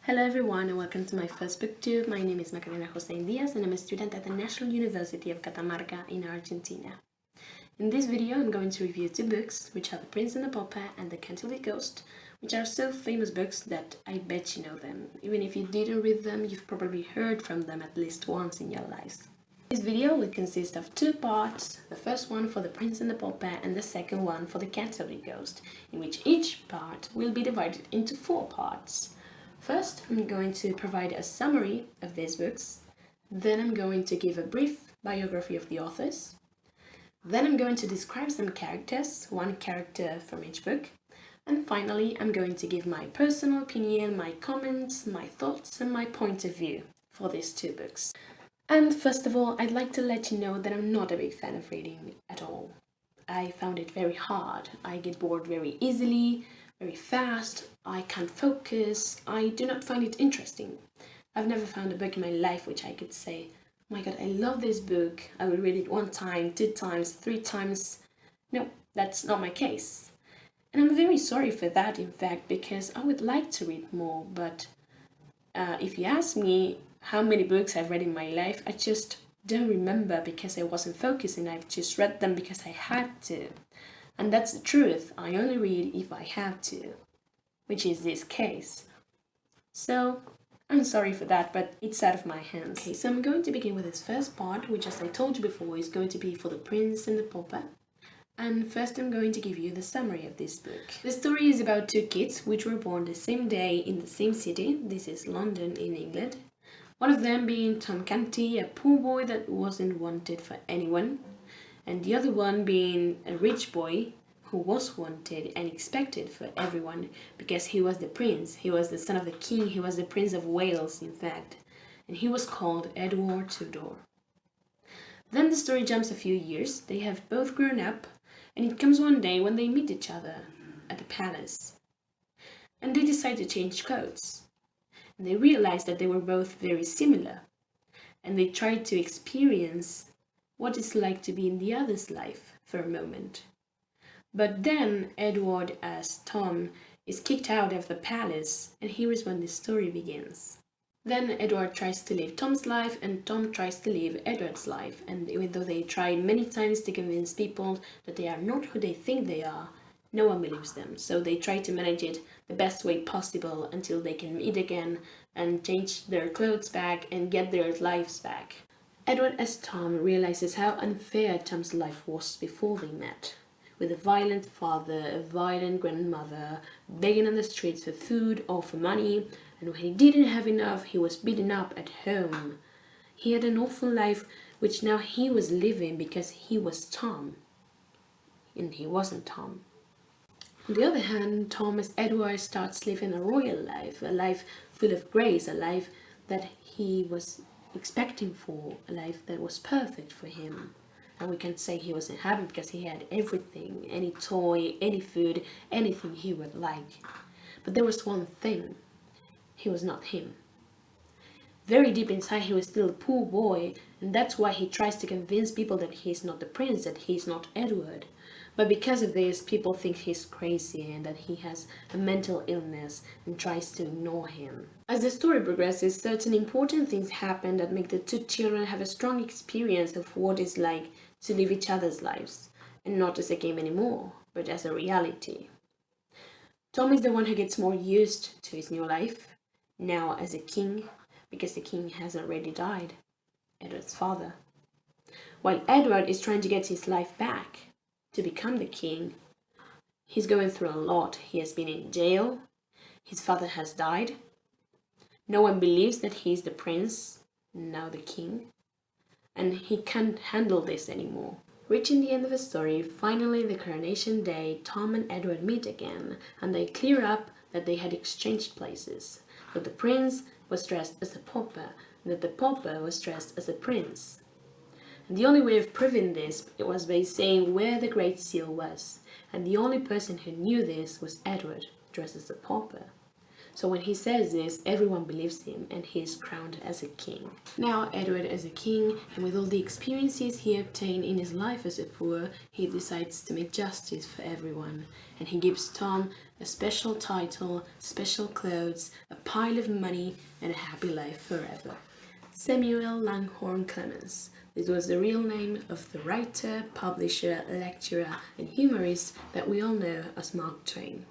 Hello everyone and welcome to my first booktube. My name is Macarena José Diaz and I'm a student at the National University of Catamarca in Argentina. In this video I'm going to review two books, which are The Prince and the Pauper and The Canterville Ghost, which are so famous books that I bet you know them. Even if you didn't read them, you've probably heard from them at least once in your lives. This video will consist of two parts, the first one for The Prince and the Pauper and the second one for The Canterville Ghost, in which each part will be divided into 4 parts. First, I'm going to provide a summary of these books, then I'm going to give a brief biography of the authors, then I'm going to describe some characters, one character from each book, and finally I'm going to give my personal opinion, my comments, my thoughts and my point of view for these two books. And first of all, I'd like to let you know that I'm not a big fan of reading at all. I found it very hard. I get bored very easily, very fast, I can't focus, I do not find it interesting. I've never found a book in my life which I could say, oh my god, I love this book, I will read it 1 time, 2 times, 3 times. No, that's not my case. And I'm very sorry for that, in fact, because I would like to read more, but if you ask me how many books I've read in my life, I just don't remember because I wasn't focusing, I've just read them because I had to. And that's the truth, I only read if I have to, which is this case. So, I'm sorry for that, but it's out of my hands. Okay, so I'm going to begin with this first part, which, as I told you before, is going to be for The Prince and the Pauper. And first I'm going to give you the summary of this book. The story is about 2 kids which were born the same day in the same city. This is London in England. One of them being Tom Canty, a poor boy that wasn't wanted for anyone, and the other one being a rich boy who was wanted and expected for everyone because he was the prince, he was the son of the king, he was the Prince of Wales, in fact, and he was called Edward Tudor. Then the story jumps a few years, they have both grown up, and it comes one day when they meet each other at the palace. And they decide to change clothes. And they realize that they were both very similar, and they try to experience what it's like to be in the other's life for a moment. But then Edward, as Tom, is kicked out of the palace, and here is when the story begins. Then Edward tries to live Tom's life, and Tom tries to live Edward's life, and even though they try many times to convince people that they are not who they think they are, no one believes them, so they try to manage it the best way possible until they can meet again and change their clothes back and get their lives back. Edward as Tom realizes how unfair Tom's life was before they met, with a violent father, a violent grandmother, begging on the streets for food or for money, and when he didn't have enough, he was beaten up at home. He had an awful life which now he was living because he was Tom, and he wasn't Tom. On the other hand, Tom as Edward starts living a royal life, a life full of grace, a life that he was expecting for, a life that was perfect for him. And we can say he wasn't happy because he had everything, any toy, any food, anything he would like. But there was one thing, he was not him. Very deep inside he was still a poor boy, and that's why he tries to convince people that he's not the prince, that he's not Edward. But because of this, people think he's crazy and that he has a mental illness and tries to ignore him. As the story progresses, certain important things happen that make the 2 children have a strong experience of what it's like to live each other's lives, and not as a game anymore, but as a reality. Tom is the one who gets more used to his new life, now as a king, because the king has already died, Edward's father. While Edward is trying to get his life back, to become the king. He's going through a lot. He has been in jail, his father has died, no one believes that he's the prince, now the king, and he can't handle this anymore. Reaching the end of the story, finally the coronation day, Tom and Edward meet again, and they clear up that they had exchanged places, that the prince was dressed as a pauper, and that the pauper was dressed as a prince. And the only way of proving this was by saying where the Great Seal was, and the only person who knew this was Edward, dressed as a pauper. So when he says this, everyone believes him and he is crowned as a king. Now Edward as a king, and with all the experiences he obtained in his life as a poor, he decides to make justice for everyone. And he gives Tom a special title, special clothes, a pile of money, and a happy life forever. Samuel Langhorne Clemens. This was the real name of the writer, publisher, lecturer, and humorist that we all know as Mark Twain.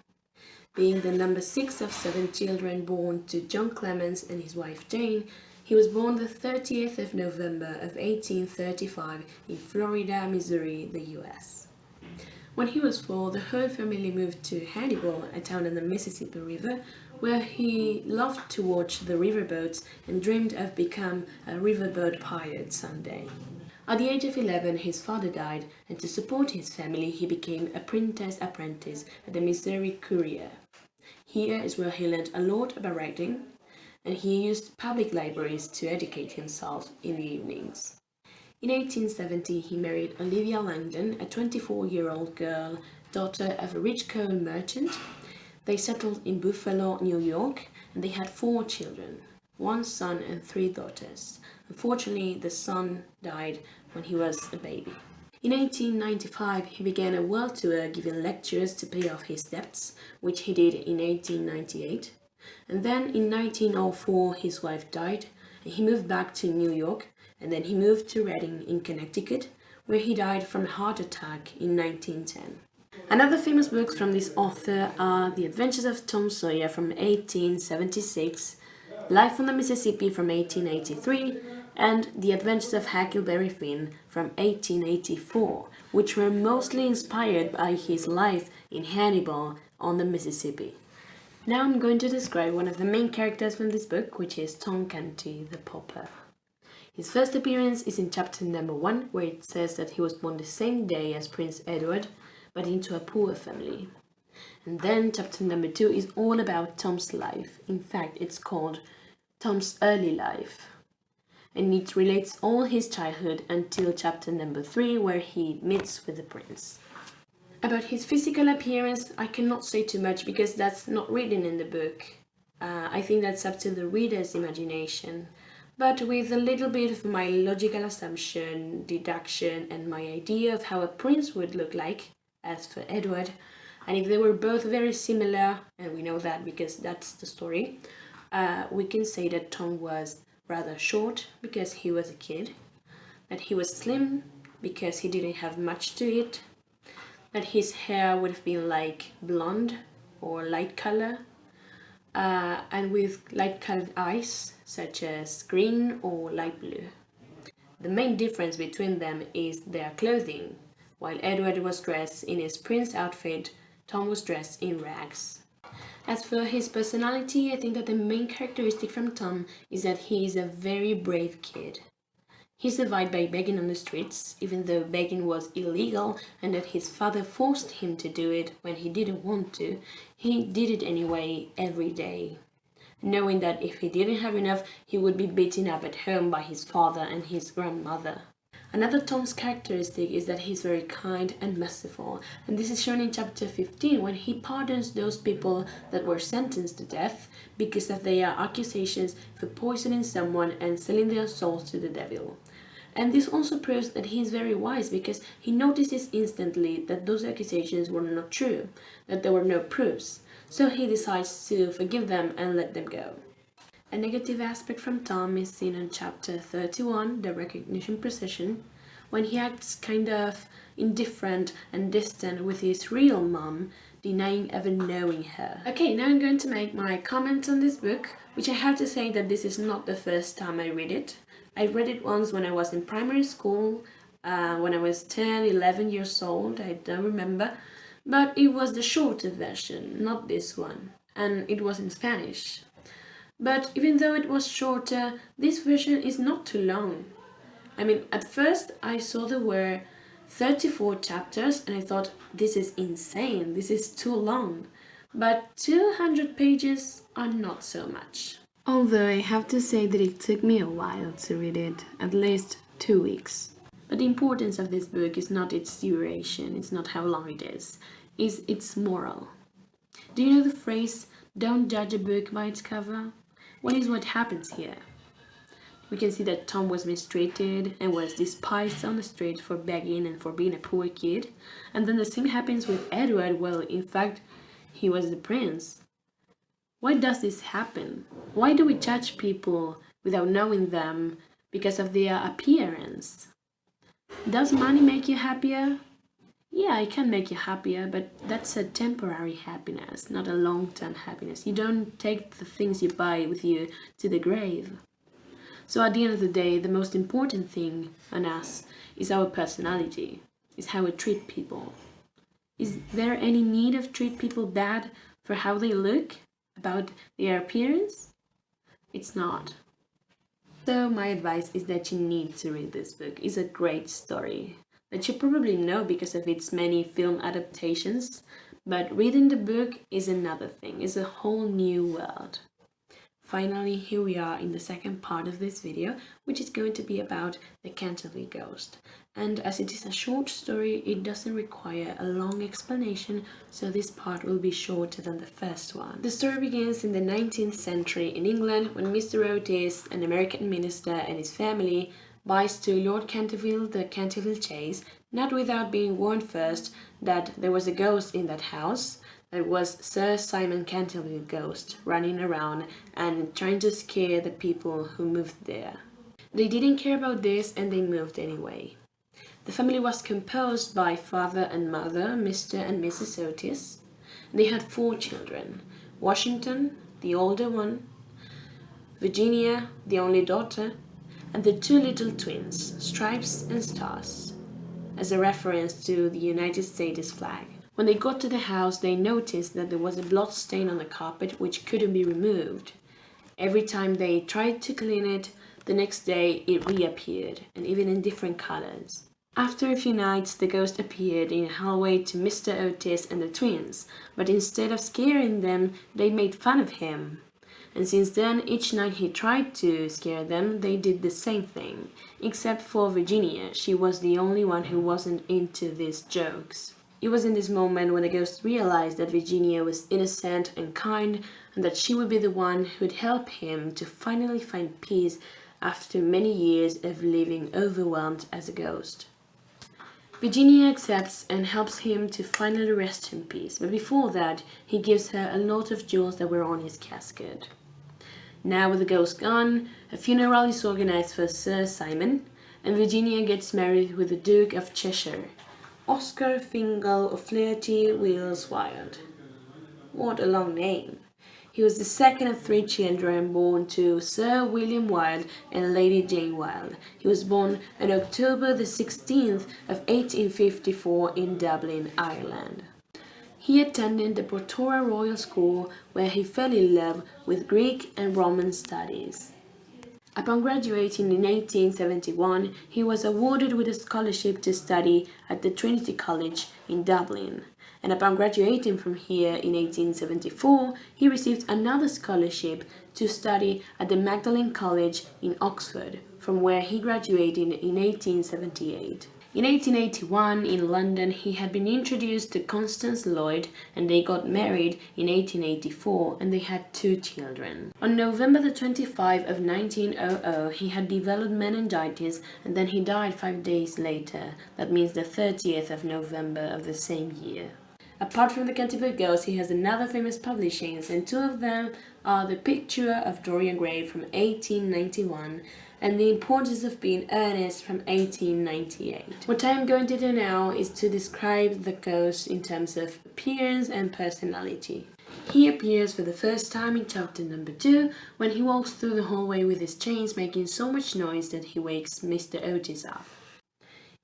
Being the number 6 of 7 children born to John Clemens and his wife Jane, he was born the 30th of November of 1835 in Florida, Missouri, the US. When he was 4, the whole family moved to Hannibal, a town on the Mississippi River, where he loved to watch the riverboats and dreamed of becoming a riverboat pirate someday. At the age of 11, his father died, and to support his family, he became a printer's apprentice at the Missouri Courier. Here is where he learned a lot about writing, and he used public libraries to educate himself in the evenings. In 1870, he married Olivia Langdon, a 24-year-old girl, daughter of a rich coal merchant. They settled in Buffalo, New York, and they had 4 children, 1 son and 3 daughters. Unfortunately, the son died when he was a baby. In 1895, he began a world tour giving lectures to pay off his debts, which he did in 1898. And then in 1904, his wife died, and he moved back to New York, and then he moved to Reading in Connecticut, where he died from a heart attack in 1910. Another famous books from this author are The Adventures of Tom Sawyer from 1876, Life on the Mississippi from 1883, and The Adventures of Huckleberry Finn from 1884, which were mostly inspired by his life in Hannibal on the Mississippi. Now I'm going to describe one of the main characters from this book, which is Tom Canty, the Pauper. His first appearance is in chapter number 1, where it says that he was born the same day as Prince Edward, but into a poor family. And then chapter number 2 is all about Tom's life. In fact, it's called Tom's Early Life. And it relates all his childhood until chapter number 3, where he meets with the prince. About his physical appearance, I cannot say too much because that's not written in the book. I think that's up to the reader's imagination. But with a little bit of my logical assumption, deduction, and my idea of how a prince would look like, as for Edward, and if they were both very similar, and we know that because that's the story, we can say that Tom was rather short because he was a kid, that he was slim because he didn't have much to eat, that his hair would have been like blonde or light color, and with light colored eyes such as green or light blue. The main difference between them is their clothing. While Edward was dressed in his prince outfit, Tom was dressed in rags. As for his personality, I think that the main characteristic from Tom is that he is a very brave kid. He survived by begging on the streets, even though begging was illegal and that his father forced him to do it when he didn't want to. He did it anyway every day, knowing that if he didn't have enough, he would be beaten up at home by his father and his grandmother. Another Tom's characteristic is that he's very kind and merciful, and this is shown in chapter 15 when he pardons those people that were sentenced to death because of their accusations for poisoning someone and selling their souls to the devil. And this also proves that he is very wise because he notices instantly that those accusations were not true, that there were no proofs, so he decides to forgive them and let them go. A negative aspect from Tom is seen in chapter 31, the recognition procession, when he acts kind of indifferent and distant with his real mom, denying ever knowing her. Okay, now I'm going to make my comments on this book, which I have to say that this is not the first time I read it. I read it once when I was in primary school, when I was 10, 11 years old, I don't remember, but it was the shorter version, not this one, and it was in Spanish. But even though it was shorter, this version is not too long. I mean, at first I saw there were 34 chapters and I thought, this is insane, this is too long. But 200 pages are not so much. Although I have to say that it took me a while to read it, at least 2 weeks. But the importance of this book is not its duration, it's not how long it is, it's its moral. Do you know the phrase, Don't judge a book by its cover. What is what happens here? We can see that Tom was mistreated and was despised on the street for begging and for being a poor kid. And then the same happens with Edward. Well, in fact, he was the prince. Why does this happen? Why do we judge people without knowing them because of their appearance? Does money make you happier? Yeah, it can make you happier, but that's a temporary happiness, not a long-term happiness. You don't take the things you buy with you to the grave. So at the end of the day, the most important thing on us is our personality, is how we treat people. Is there any need of treat people bad for how they look, about their appearance? It's not. So my advice is that you need to read this book. It's a great story that you probably know because of its many film adaptations, but reading the book is another thing, it's a whole new world. Finally, here we are in the second part of this video, which is going to be about the Canterville Ghost. And as it is a short story, it doesn't require a long explanation, so this part will be shorter than the first one. The story begins in the 19th century in England when Mr. Otis, an American minister, and his family buys to Lord Canterville the Canterville Chase, not without being warned first that there was a ghost in that house. That was Sir Simon Canterville Ghost running around and trying to scare the people who moved there. They didn't care about this and they moved anyway. The family was composed by father and mother, Mr. and Mrs. Otis. They had 4 children: Washington, the older one, Virginia, the only daughter, and the 2 little twins, Stripes and Stars, as a reference to the United States flag. When they got to the house, they noticed that there was a blood stain on the carpet which couldn't be removed. Every time they tried to clean it, the next day it reappeared, and even in different colors. After a few nights, the ghost appeared in a hallway to Mr. Otis and the twins, but instead of scaring them, they made fun of him. And since then, each night he tried to scare them, they did the same thing. Except for Virginia, she was the only one who wasn't into these jokes. It was in this moment when the ghost realized that Virginia was innocent and kind, and that she would be the one who'd help him to finally find peace after many years of living overwhelmed as a ghost. Virginia accepts and helps him to finally rest in peace, but before that, he gives her a lot of jewels that were on his casket. Now with the ghost gone, a funeral is organized for Sir Simon, and Virginia gets married with the Duke of Cheshire, Oscar Fingal O'Flaherty Wills Wilde. What a long name. He was the second of 3 children born to Sir William Wilde and Lady Jane Wilde. He was born on October the 16th of 1854 in Dublin, Ireland. He attended the Portora Royal School, where he fell in love with Greek and Roman studies. Upon graduating in 1871, he was awarded with a scholarship to study at the Trinity College in Dublin. And upon graduating from here in 1874, he received another scholarship to study at the Magdalen College in Oxford, from where he graduated in 1878. In 1881, in London, he had been introduced to Constance Lloyd, and they got married in 1884, and they had 2 children. On November the 25th of 1900, he had developed meningitis, and then he died 5 days later. That means the 30th of November of the same year. Apart from the Canterville Ghost, he has another famous publishings, and 2 of them are The Picture of Dorian Gray from 1891 and The Importance of Being Earnest from 1898. What I am going to do now is to describe the ghost in terms of appearance and personality. He appears for the first time in chapter number 2 when he walks through the hallway with his chains making so much noise that he wakes Mr. Otis up.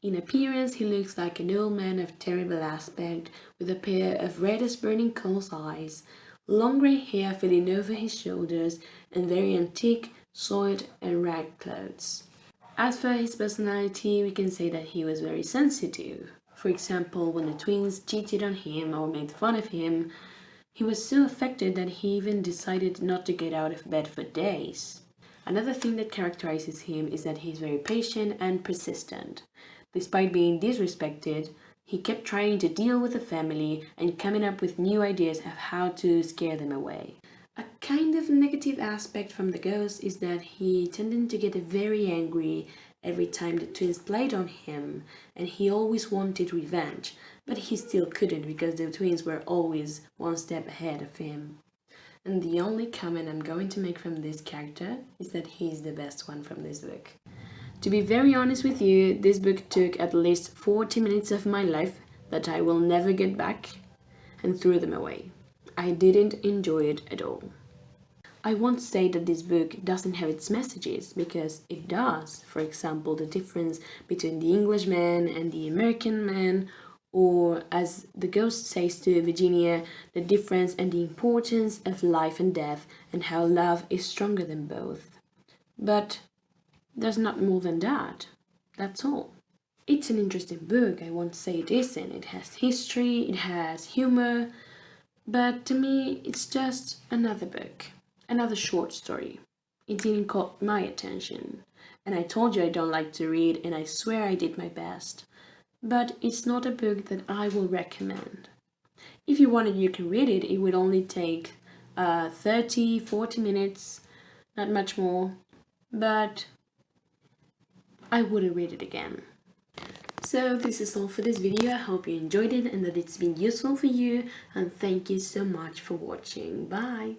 In appearance, he looks like an old man of terrible aspect, with a pair of red as burning coals eyes, long grey hair falling over his shoulders, and very antique, soiled and ragged clothes. As for his personality, we can say that he was very sensitive. For example, when the twins cheated on him or made fun of him, he was so affected that he even decided not to get out of bed for days. Another thing that characterizes him is that he is very patient and persistent. Despite being disrespected, He kept trying to deal with the family and coming up with new ideas of how to scare them away. A kind of negative aspect from the ghost is that he tended to get very angry every time the twins played on him, and he always wanted revenge, but he still couldn't because the twins were always one step ahead of him. And the only comment I'm going to make from this character is that he's the best one from this book. To be very honest with you, this book took at least 40 minutes of my life that I will never get back and threw them away. I didn't enjoy it at all. I won't say that this book doesn't have its messages, because it does. For example, the difference between the Englishman and the American man, or as the ghost says to Virginia, the difference and the importance of life and death and how love is stronger than both. But there's not more than that. That's all. It's an interesting book, I won't say it isn't. It has history, it has humor, but to me it's just another book, another short story. It didn't caught my attention. And I told you I don't like to read, and I swear I did my best. But it's not a book that I will recommend. If you wanted, you can read it. It would only take 30-40 minutes, not much more. But I wouldn't read it again. So this is all for this video. I hope you enjoyed it and that it's been useful for you, and thank you so much for watching. Bye!